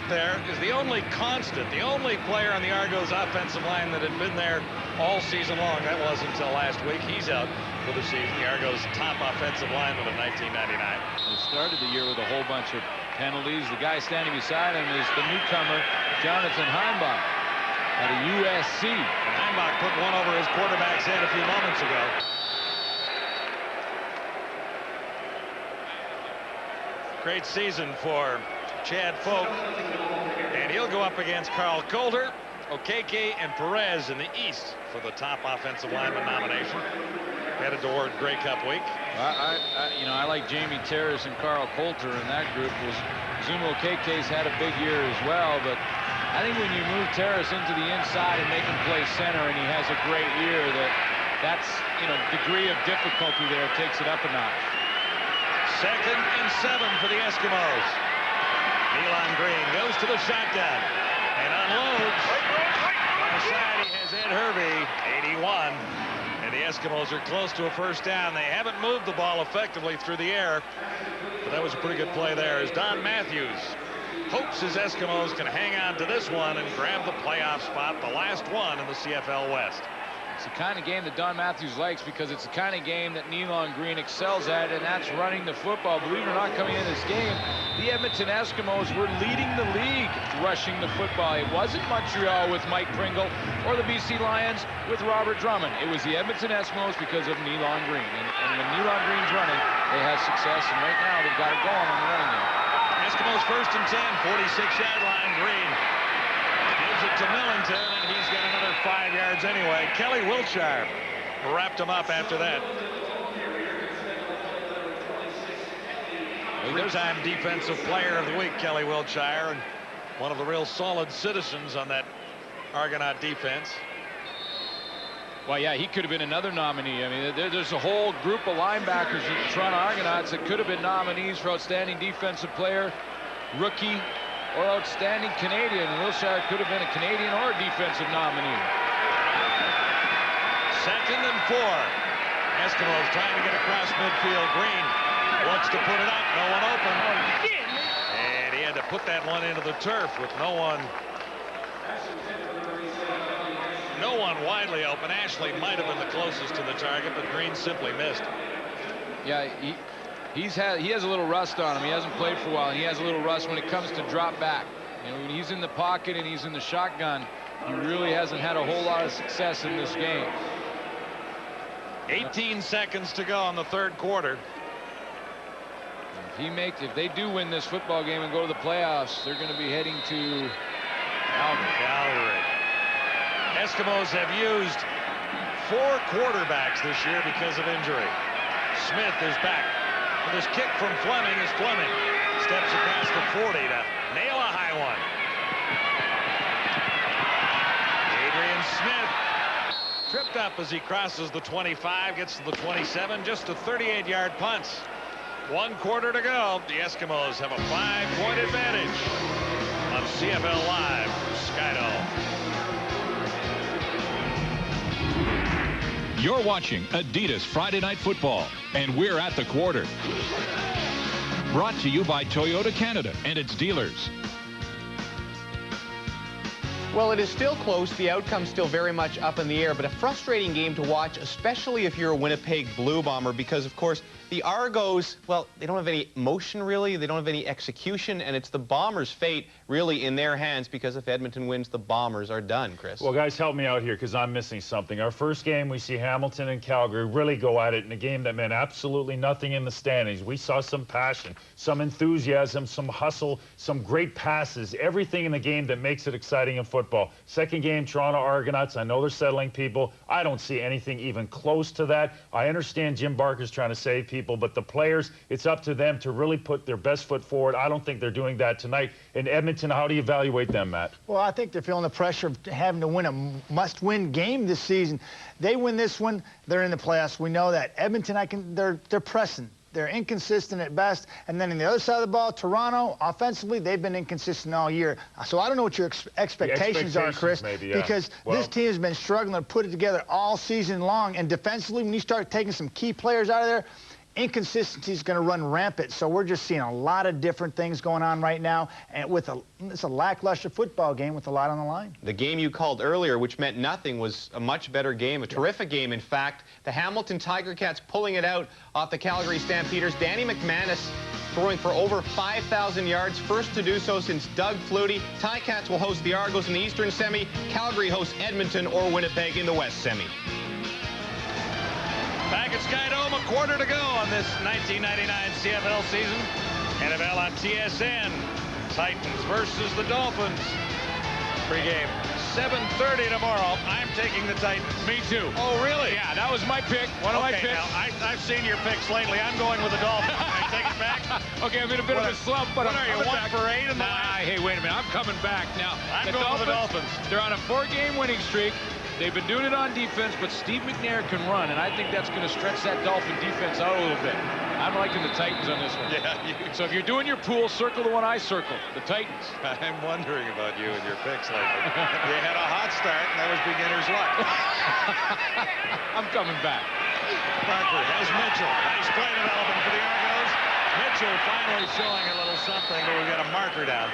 there is the only constant, the only player on the Argos offensive line that had been there all season long. That was until last week. He's out for the season. The Argos' top offensive lineman of 1999. They started the year with a whole bunch of penalties. The guy standing beside him is the newcomer, Jonathan Heimbach, out of USC. And Heimbach put one over his quarterback's head a few moments ago. Great season for Chad Folk, and he'll go up against Carl Coulter, Okeke, and Perez in the East for the top offensive lineman nomination. Headed toward Grey Cup week. I like Jamie Terrace and Carl Coulter in that group. Zumo Okeke's had a big year as well, but I think when you move Terrace into the inside and make him play center, and he has a great year, that's degree of difficulty there takes it up a notch. 2nd and 7 for the Eskimos. Elon Green goes to the shotgun and unloads. Far side, he has Ed Hervey, 81. And the Eskimos are close to a first down. They haven't moved the ball effectively through the air, but that was a pretty good play there as Don Matthews hopes his Eskimos can hang on to this one and grab the playoff spot, the last one in the CFL West. It's the kind of game that Don Matthews likes because it's the kind of game that Elon Green excels at, and that's running the football. Believe it or not, coming in this game, the Edmonton Eskimos were leading the league rushing the football. It wasn't Montreal with Mike Pringle or the BC Lions with Robert Drummond. It was the Edmonton Eskimos because of Elon Green. And when Elon Green's running, they have success, and right now they've got it going on the running game. Eskimos 1st and 10, 46-yard line. Green gives it to Millington, and he's got another 5 yards anyway. Kelly Wiltshire wrapped him up after that. Three-time Defensive Player of the Week, Kelly Wiltshire, and one of the real solid citizens on that Argonaut defense. Well, yeah, he could have been another nominee. I mean, there's a whole group of linebackers in the Toronto Argonauts that could have been nominees for Outstanding Defensive Player, Rookie, or Outstanding Canadian. And Wiltshire could have been a Canadian or a defensive nominee. 2nd and 4. Eskimos trying to get across midfield. Green looks to put it up. No one open. And he had to put that one into the turf with no one widely open. Ashley might have been the closest to the target, but Green simply missed. Yeah, he has a little rust on him. He hasn't played for a while, and he has a little rust when it comes to drop back. When he's in the pocket and he's in the shotgun, he really hasn't had a whole lot of success in this game. 18 seconds to go in the 3rd quarter. If they do win this football game and go to the playoffs, they're going to be heading to Calgary. Eskimos have used 4 quarterbacks this year because of injury. Smith is back. With his kick from Fleming as Fleming steps across the 40 to nail a high one. Adrian Smith tripped up as he crosses the 25, gets to the 27, just a 38-yard punt. 1 quarter to go. The Eskimos have a 5-point advantage on CFL Live from Skydome. You're watching Adidas Friday Night Football, and we're at the quarter. Brought to you by Toyota Canada and its dealers. Well, it is still close. The outcome's still very much up in the air, but a frustrating game to watch, especially if you're a Winnipeg Blue Bomber, because, of course, the Argos, well, they don't have any motion, really. They don't have any execution, and it's the Bombers' fate, really, in their hands, because if Edmonton wins, the Bombers are done, Chris. Well, guys, help me out here, because I'm missing something. Our first game, we see Hamilton and Calgary really go at it in a game that meant absolutely nothing in the standings. We saw some passion, some enthusiasm, some hustle, some great passes, everything in the game that makes it exciting in football. Second game, Toronto Argonauts, I know they're settling people. I don't see anything even close to that. I understand Jim Barker's trying to save people, but the players, it's up to them to really put their best foot forward. I don't think they're doing that tonight. In Edmonton, how do you evaluate them, Matt? Well, I think they're feeling the pressure of having to win a must-win game this season. They win this one, they're in the playoffs. We know that. Edmonton, they're pressing. They're inconsistent at best. And then on the other side of the ball, Toronto, offensively, they've been inconsistent all year. So I don't know what your expectations are, Chris, maybe, yeah. because this team has been struggling to put it together all season long. And defensively, when you start taking some key players out of there, inconsistency is going to run rampant. So we're just seeing a lot of different things going on right now, and it's a lackluster football game with a lot on the line. The game you called earlier, which meant nothing, was a much better game, a terrific game, in fact. The Hamilton Tiger Cats pulling it out off the Calgary Stampeders. Danny McManus throwing for over 5,000 yards, first to do so since Doug Flutie. Ticats will host the Argos in the Eastern Semi. Calgary hosts Edmonton or Winnipeg in the West Semi. Back at Skydome, a quarter to go on this 1999 CFL season. NFL on TSN. Titans versus the Dolphins. Pre-game, 7:30 tomorrow. I'm taking the Titans. Me too. Oh, really? Yeah, that was my pick. One of my picks. Now, I've seen your picks lately. I'm going with the Dolphins. Can I take it back? Okay, I'm in a bit of a slump, but What I'm are you, coming 1 back. for 8 in the Nah, hey, wait a minute. I'm coming back now. I'm going with the Dolphins. They're on a 4-game winning streak. They've been doing it on defense, but Steve McNair can run, and I think that's going to stretch that Dolphin defense out a little bit. I'm liking the Titans on this one. Yeah. So if you're doing your pool, circle the one I circled, the Titans. I'm wondering about you and your picks lately. You had a hot start, and that was beginner's luck. I'm coming back. Parker has Mitchell. Nice play development for the Argos. Mitchell finally showing a little something, but we've got a marker down.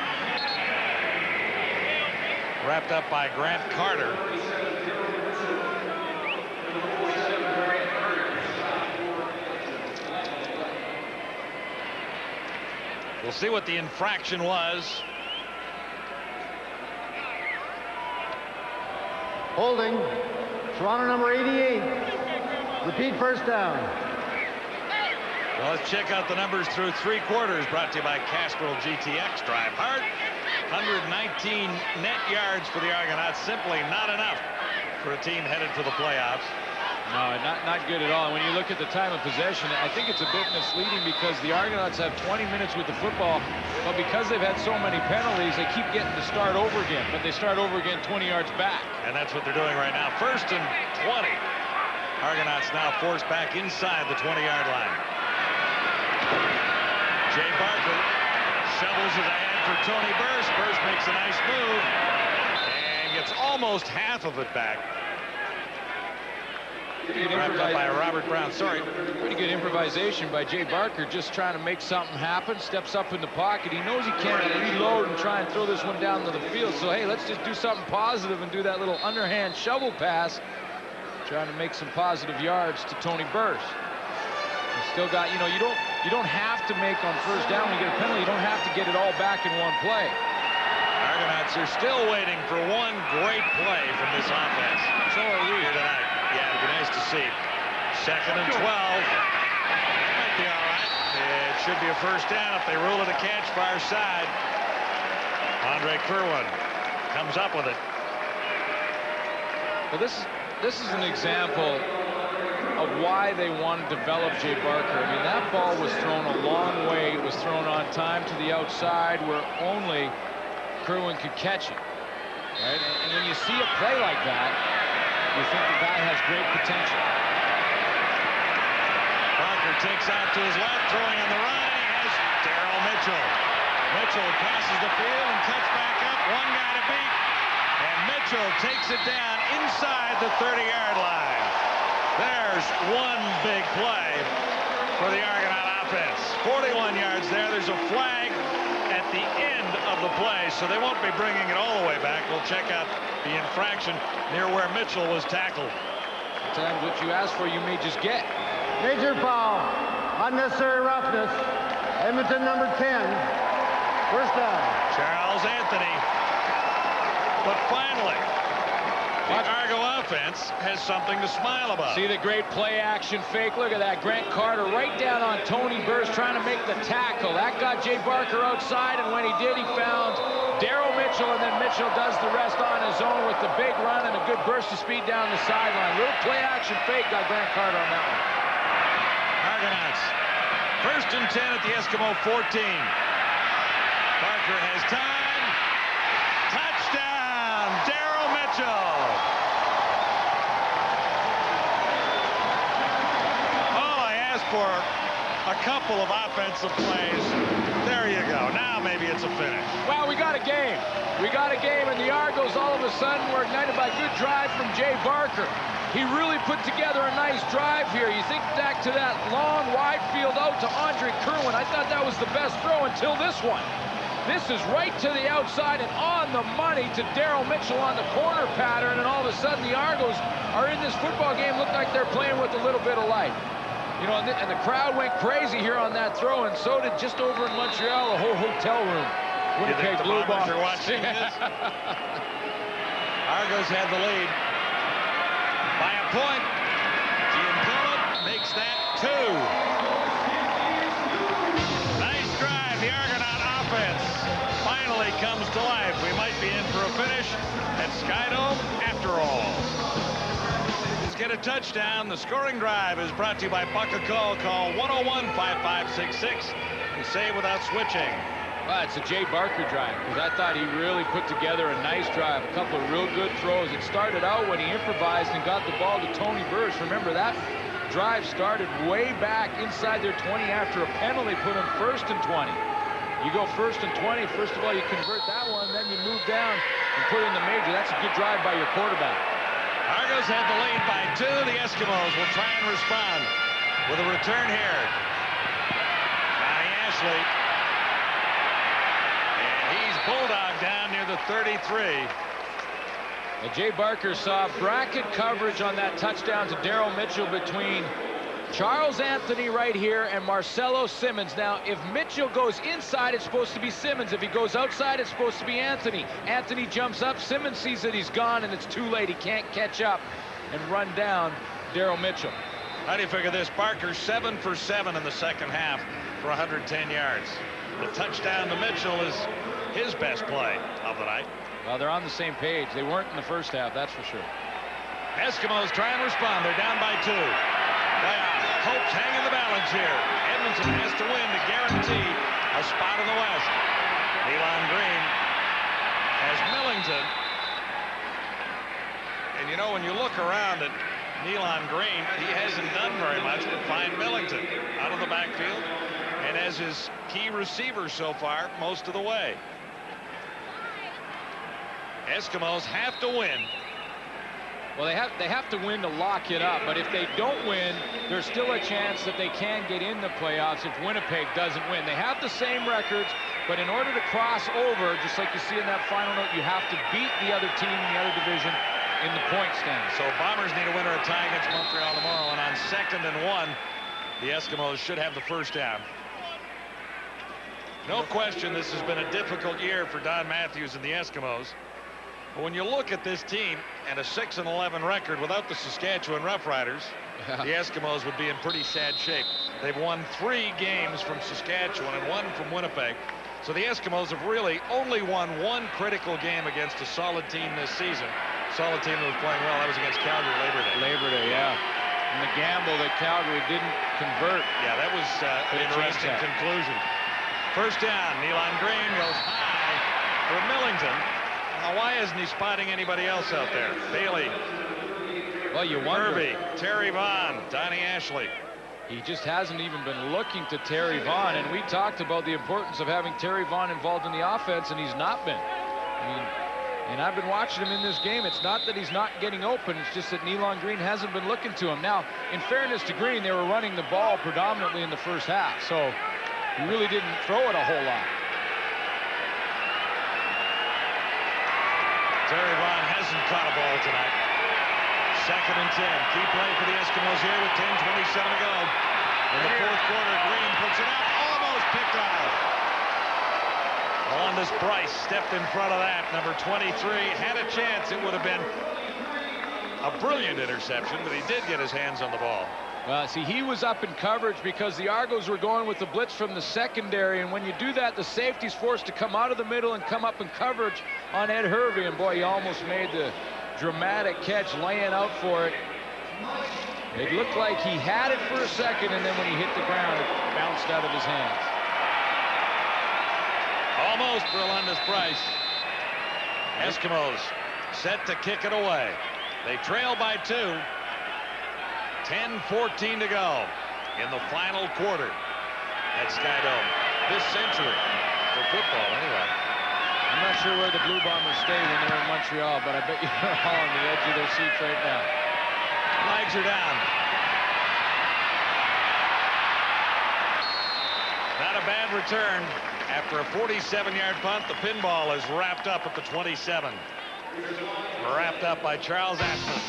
Wrapped up by Grant Carter. We'll see what the infraction was. Holding. Toronto number 88. Repeat first down. Well, let's check out the numbers through 3 quarters, brought to you by Castrol GTX. Drive hard. 119 net yards for the Argonauts. Simply not enough for a team headed for the playoffs. No, not good at all. And when you look at the time of possession, I think it's a bit misleading because the Argonauts have 20 minutes with the football, but because they've had so many penalties, they keep getting to start over again, but they start over again 20 yards back. And that's what they're doing right now. 1st and 20. Argonauts now forced back inside the 20-yard line. Jay Barker shovels it ahead for Tony Burst. Burst makes a nice move and gets almost half of it back. Wrapped up by Robert Brown. Sorry. Pretty good improvisation by Jay Barker, just trying to make something happen. Steps up in the pocket. He knows he can't reload and try and throw this one down to the field. So, hey, let's just do something positive and do that little underhand shovel pass. Trying to make some positive yards to Tony Burst. You still got, you know, you don't have to make on first down when you get a penalty. You don't have to get it all back in one play. Argonauts are still waiting for one great play from this offense. So are we here tonight. Yeah, it'd be nice to see. 2nd and 12. Might be all right. It should be a first down if they rule it a catch far side. Andre Kerwin comes up with it. Well, this is an example of why they want to develop Jay Barker. I mean, that ball was thrown a long way. It was thrown on time to the outside where only Kerwin could catch it. Right? And when you see a play like that, you think the guy has great potential. Barker takes out to his left, throwing on the run. He has Daryl Mitchell. Mitchell passes the field and cuts back up. One guy to beat. And Mitchell takes it down inside the 30-yard line. There's one big play for the Argonaut offense. 41 yards there. There's a flag at the end of the play, so they won't be bringing it all the way back. We'll check out the infraction near where Mitchell was tackled. Sometimes what you ask for, you may just get. Major foul. Unnecessary roughness. Edmonton number 10. First down. Charles Anthony. But finally, the Argo offense has something to smile about. See the great play action fake. Look at that. Grant Carter right down on Tony Burst trying to make the tackle. That got Jay Barker outside, and when he did, he found Daryl Mitchell, and then Mitchell does the rest on his own with the big run and a good burst of speed down the sideline. Little play action fake got Grant Carter on that one. Argonauts, 1st and 10 at the Eskimo 14. Barker has time. Touchdown, Daryl Mitchell. All I asked for, a couple of offensive plays. There you go. Now maybe it's a finish. Well, we got a game. We got a game, and the Argos all of a sudden were ignited by a good drive from Jay Barker. He really put together a nice drive here. You think back to that long wide field out to Andre Kerwin. I thought that was the best throw until this one. This is right to the outside and on the money to Daryl Mitchell on the corner pattern, and all of a sudden the Argos are in this football game. Look like they're playing with a little bit of life. You know, and the crowd went crazy here on that throw, and so did just over in Montreal, a whole hotel room. Winnipeg Blue Bombers are watching this. Argos had the lead by a point. Giancola makes that 2. Nice drive. The Argonaut offense finally comes to life. We might be in for a finish at Skydome after all. Let's get a touchdown. The scoring drive is brought to you by Buck a Call. Call 101-5566 and save without switching. Well, it's a Jay Barker drive, because I thought he really put together a nice drive, a couple of real good throws. It started out when he improvised and got the ball to Tony Burris. Remember, that drive started way back inside their 20 after a penalty put him 1st and 20. You go 1st and 20, first of all, you convert that one, then you move down and put in the major. That's a good drive by your quarterback. Argos had the lead by 2. The Eskimos will try and respond with a return here. Johnny Ashley. Bulldog down near the 33. Well, Jay Barker saw bracket coverage on that touchdown to Daryl Mitchell between Charles Anthony right here and Marcelo Simmons. Now, if Mitchell goes inside, it's supposed to be Simmons. If he goes outside, it's supposed to be Anthony. Anthony jumps up. Simmons sees that he's gone, and it's too late. He can't catch up and run down Daryl Mitchell. How do you figure this? Barker 7 for 7 in the second half for 110 yards. The touchdown to Mitchell is his best play of the night. Well, they're on the same page. They weren't in the first half, that's for sure. Eskimos try and respond. They're down by 2. Playoff hopes hang in the balance here. Edmonton has to win to guarantee a spot in the West. Elon Green has Millington. And you know, when you look around at Elon Green, he hasn't done very much but find Millington out of the backfield and as his key receiver so far most of the way. Eskimos have to win. Well, they have to win to lock it up, but if they don't win, there's still a chance that they can get in the playoffs if Winnipeg doesn't win. They have the same records, but in order to cross over, just like you see in that final note, you have to beat the other team in the other division in the point standings. So Bombers need a win or a tie against Montreal tomorrow, and on 2nd and 1, the Eskimos should have the first down. No question this has been a difficult year for Don Matthews and the Eskimos. But when you look at this team and a 6-11 record without the Saskatchewan Roughriders, the Eskimos would be in pretty sad shape. They've won 3 games from Saskatchewan and 1 from Winnipeg. So the Eskimos have really only won 1 critical game against a solid team this season. Solid team that was playing well. That was against Calgary Labor Day. Yeah. And the gamble that Calgary didn't convert. Yeah, that was an interesting conclusion. First down, Elon Green goes high for Millington. Now, why isn't he spotting anybody else out there? Bailey. Well, you wonder. Herbie, Terry Vaughn, Donnie Ashley. He just hasn't even been looking to Terry Vaughn, and we talked about the importance of having Terry Vaughn involved in the offense, and he's not been. I mean, and I've been watching him in this game. It's not that he's not getting open. It's just that Elon Green hasn't been looking to him. Now, in fairness to Green, they were running the ball predominantly in the first half, so he really didn't throw it a whole lot. Terry Vaughn hasn't caught a ball tonight. 2nd and 10. Key play for the Eskimos here with 10:27 to go. In the 4th quarter, Green puts it out, almost picked off. Alondis Bryce stepped in front of that. Number 23 had a chance. It would have been a brilliant interception, but he did get his hands on the ball. Well, see, he was up in coverage because the Argos were going with the blitz from the secondary, and when you do that, the safety's forced to come out of the middle and come up in coverage on Ed Hervey, and boy, he almost made the dramatic catch laying out for it. It looked like he had it for a second, and then when he hit the ground, it bounced out of his hands. Almost for Alondis Bryce. Eskimos set to kick it away. They trail by 2. 10:14 to go in the final quarter at Skydome this century for football anyway. I'm not sure where the Blue Bombers stay when they're in Montreal, but I bet you're all on the edge of their seats right now. flags are down. Not a bad return. After a 47-yard punt, the pinball is wrapped up at the 27. Wrapped up by Charles Atman.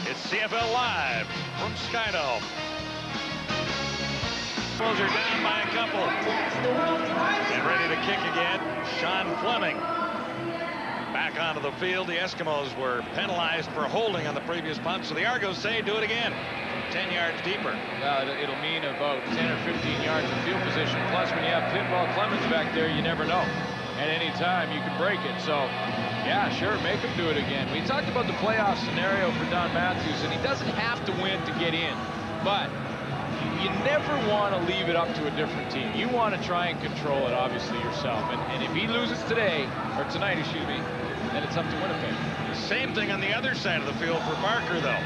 It's CFL Live from Skydome. Eskimos are down by a couple. And ready to kick again. Sean Fleming back onto the field. The Eskimos were penalized for holding on the previous punt, so the Argos say do it again. 10 yards deeper. It'll mean about 10 or 15 yards of field position. Plus, when you have pinball Clemens back there, you never know. At any time, you can break it. So, yeah, sure, make him do it again. We talked about the playoff scenario for Don Matthews, and he doesn't have to win to get in. But you never want to leave it up to a different team. You want to try and control it, obviously, yourself. And if he loses today, or tonight, excuse me, then it's up to Winnipeg. Same thing on the other side of the field for Barker, though.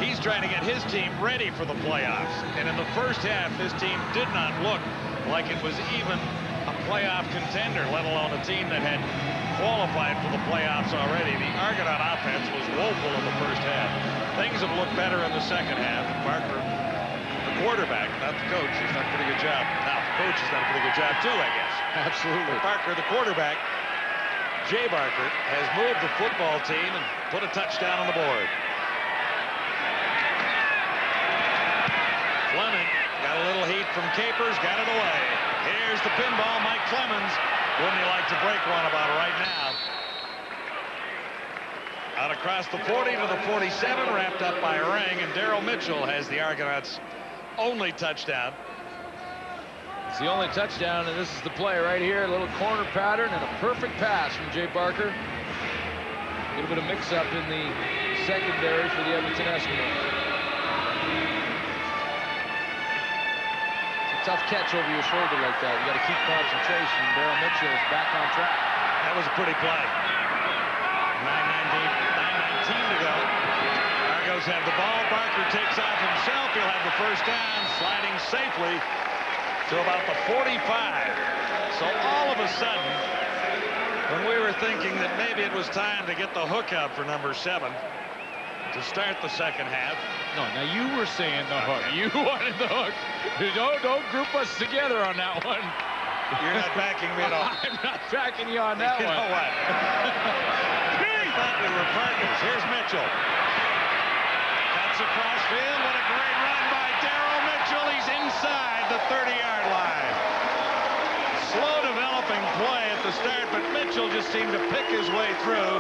He's trying to get his team ready for the playoffs. And in the first half, this team did not look like it was even a playoff contender, let alone a team that had qualified for the playoffs already. The Argonaut offense was woeful in the first half. Things have looked better in the second half. Barker, the quarterback, not the coach, has done a pretty good job. Now, the coach has done a pretty good job, too, I guess. Absolutely. Barker, the quarterback, Jay Barker, has moved the football team and put a touchdown on the board. Fleming got a little heat from Capers, got it away. Here's the pinball, Mike Clemens. Wouldn't he like to break one about right now? Out across the 40 to the 47, wrapped up by Ring, and Daryl Mitchell has the Argonauts' only touchdown. It's the only touchdown, and this is the play right here. A little corner pattern and a perfect pass from Jay Barker. A little bit of mix-up in the secondary for the Edmonton Eskimos. Tough catch over your shoulder like that. You got to keep concentration. Daryl Mitchell is back on track. That was a pretty play. 9:19 to go. Argos have the ball. Barker takes off himself. He'll have the first down, sliding safely to about the 45. So all of a sudden, when we were thinking that maybe it was time to get the hook out for number 7 to start the second half. No, now you were saying the hook. You wanted the hook. Don't group us together on that one. You're not backing me at all. I'm not backing you on that one. You know what? I thought we were partners. Here's Mitchell. Cuts across field. What a great run by Daryl Mitchell. He's inside the 30-yard line. Slow developing play at the start, but Mitchell just seemed to pick his way through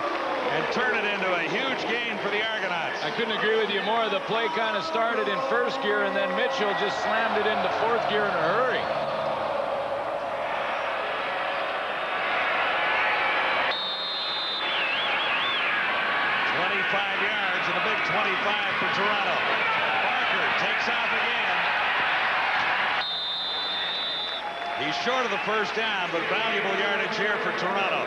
and turn it into a huge gain for the Argonauts. I couldn't agree with you more. The play kind of started in first gear, and then Mitchell just slammed it into fourth gear in a hurry. Yards and a big 25 for Toronto. Barker takes off again. He's short of the first down, but valuable yardage here for Toronto.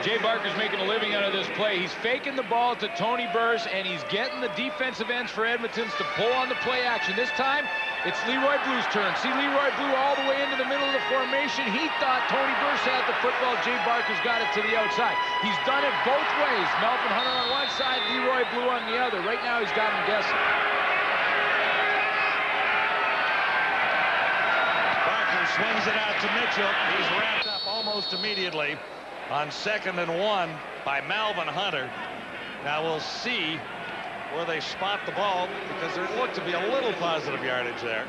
Jay Barker's making a living out of this play. He's faking the ball to Tony Burse, and he's getting the defensive ends for Edmonton's to pull on the play action. This time, it's Leroy Blue's turn. See Leroy Blue all the way into the middle of the formation. He thought Tony Burse had the football. Jay Barker's got it to the outside. He's done it both ways. Melvin Hunter on one side, Leroy Blue on the other. Right now, he's got him guessing. Barker swings it out to Mitchell. He's wrapped up almost immediately on 2nd and 1 by Melvin Hunter. Now we'll see where they spot the ball, because there looked to be a little positive yardage there.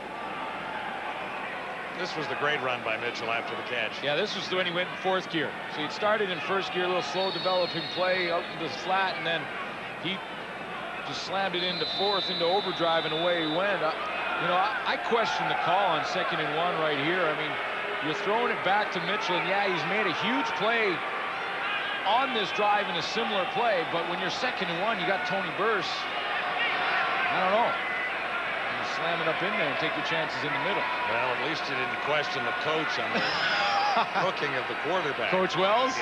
This was the great run by Mitchell after the catch. Yeah, this was when he went in fourth gear. So he'd started in first gear, a little slow developing play up into the flat, and then he just slammed it into fourth, into overdrive, and away he went. I question the call on 2nd and 1 right here. I mean, you're throwing it back to Mitchell, and yeah, he's made a huge play on this drive in a similar play, but when you're 2nd and 1, you got Tony Burse. I don't know. You slam it up in there and take your chances in the middle. Well, at least you didn't question the coach on the hooking of the quarterback. Coach Wells?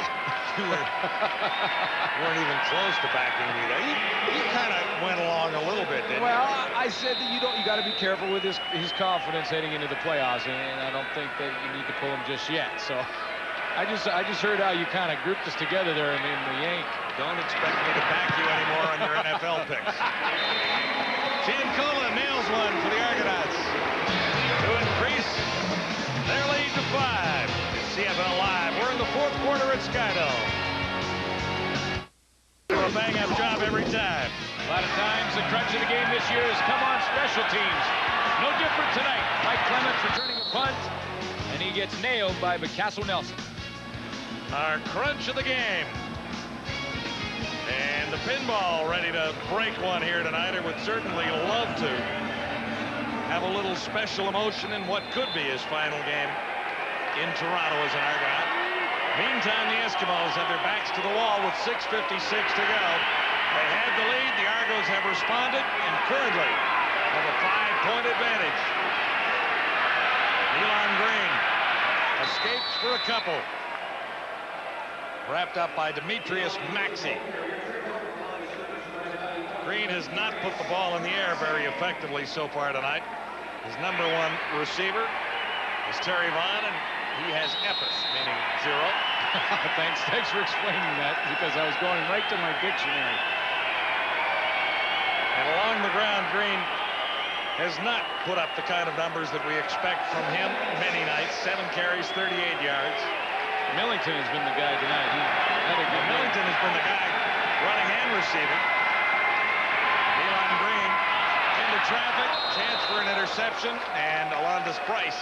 You weren't even close to backing me there. You kind of went along a little bit, didn't you? Well, I said that you got to be careful with his confidence heading into the playoffs, and I don't think that you need to pull him just yet. So I just heard how you kind of grouped us together there in the yank. Don't expect me to back you anymore on your NFL picks. Giancola nails one for the Argonauts to increase their lead to 5. It's CFL Live. We're in the fourth quarter at Skydome. A bang-up job every time. A lot of times the crunch of the game this year has come on special teams. No different tonight. Mike Clements returning a punt, and he gets nailed by Castle Nelson. Our crunch of the game. And the pinball ready to break one here tonight. I would certainly love to have a little special emotion in what could be his final game in Toronto as an Argonaut. Meantime, the Eskimos have their backs to the wall with 6:56 to go. They had the lead. The Argos have responded and currently have a 5-point advantage. Elon Green escapes for a couple. Wrapped up by Demetrius Maxey. Green has not put the ball in the air very effectively so far tonight. His number 1 receiver is Terry Vaughn, and he has Epis, meaning 0. Thanks for explaining that, because I was going right to my dictionary. And along the ground, Green has not put up the kind of numbers that we expect from him many nights. 7 carries, 38 yards. Millington has been the guy tonight. Millington has been the guy running and receiving. Elon Green into traffic, chance for an interception, and Alondis Price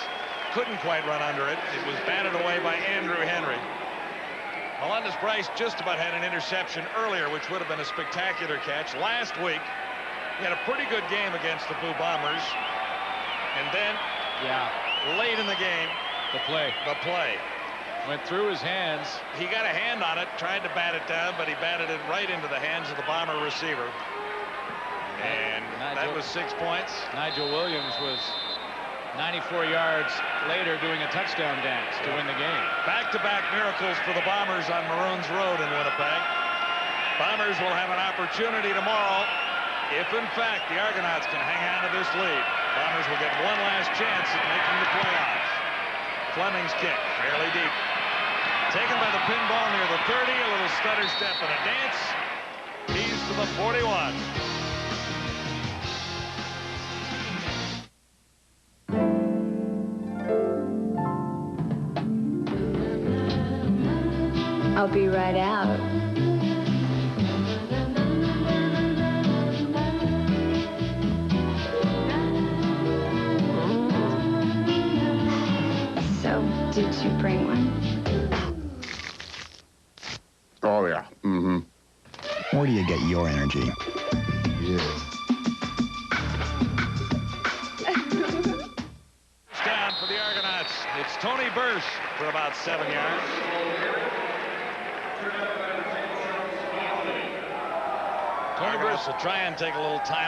couldn't quite run under it. It was batted away by Andrew Henry. Alondis Price just about had an interception earlier, which would have been a spectacular catch. Last week, he had a pretty good game against the Blue Bombers. And then, late in the game, the play went through his hands. He got a hand on it, tried to bat it down, but he batted it right into the hands of the Bomber receiver. And that was 6 points. Nigel Williams was 94 yards later doing a touchdown dance to win the game. Back-to-back miracles for the Bombers on Maroons Road in Winnipeg. Bombers will have an opportunity tomorrow if, in fact, the Argonauts can hang on to this lead. Bombers will get one last chance at making the playoffs. Fleming's kick, fairly deep. Taken by the pinball near the 30, a little stutter step and a dance. He's to the 41. I'll be right out. So, did you bring one? Oh, yeah. Mm-hmm. Where do you get your energy? Yeah. Down for the Argonauts. It's Tony Bursch for about 7 yards. Tony Bursch will try and take a little time.